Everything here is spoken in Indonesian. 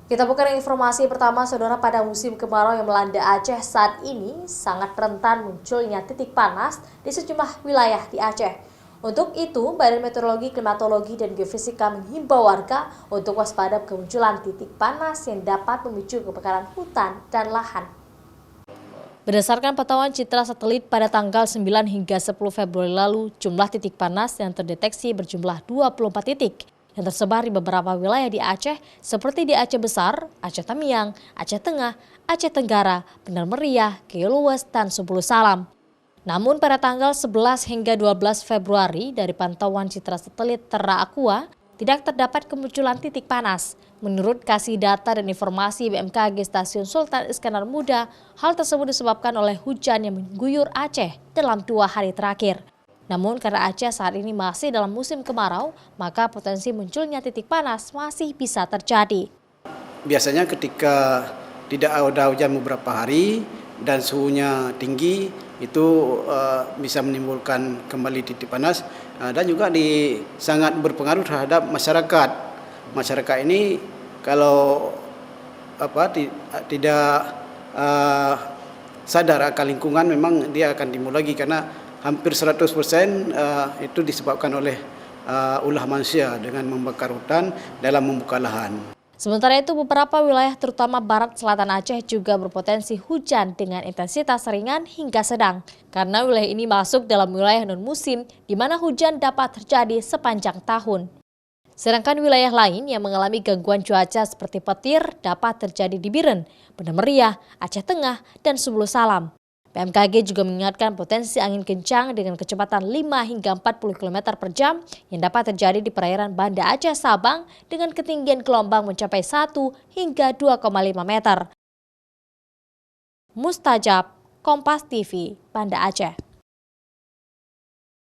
Kita buka informasi pertama, saudara. Pada musim kemarau yang melanda Aceh saat ini sangat rentan munculnya titik panas di sejumlah wilayah di Aceh. Untuk itu, Badan Meteorologi, Klimatologi, dan Geofisika menghimbau warga untuk waspada kemunculan titik panas yang dapat memicu kebakaran hutan dan lahan. Berdasarkan pantauan citra satelit pada tanggal 9 hingga 10 Februari lalu, jumlah titik panas yang terdeteksi berjumlah 24 titik yang tersebar di beberapa wilayah di Aceh seperti di Aceh Besar, Aceh Tamiang, Aceh Tengah, Aceh Tenggara, Benar Meriah, Keulues, dan Sebulu Salam. Namun pada tanggal 11 hingga 12 Februari dari pantauan citra satelit Terra Aqua, tidak terdapat kemunculan titik panas. Menurut kasih data dan informasi BMKG Stasiun Sultan Iskandar Muda, hal tersebut disebabkan oleh hujan yang mengguyur Aceh dalam 2 hari terakhir. Namun karena Aceh saat ini masih dalam musim kemarau, maka potensi munculnya titik panas masih bisa terjadi. Biasanya ketika tidak ada hujan beberapa hari dan suhunya tinggi, itu bisa menimbulkan kembali titik panas dan juga sangat berpengaruh terhadap masyarakat. Masyarakat ini kalau tidak sadar akan lingkungan, memang dia akan timbul lagi karena hampir 100% itu disebabkan oleh ulah manusia dengan membakar hutan dalam membuka lahan. Sementara itu, beberapa wilayah terutama barat selatan Aceh juga berpotensi hujan dengan intensitas ringan hingga sedang. Karena wilayah ini masuk dalam wilayah non-musim di mana hujan dapat terjadi sepanjang tahun. Sedangkan wilayah lain yang mengalami gangguan cuaca seperti petir dapat terjadi di Biren, Benar Meriah, Aceh Tengah, dan Sebulu Salam. BMKG juga mengingatkan potensi angin kencang dengan kecepatan 5 hingga 40 km per jam yang dapat terjadi di perairan Banda Aceh Sabang dengan ketinggian gelombang mencapai 1 hingga 2,5 meter. Mustajab, Kompas TV, Banda Aceh.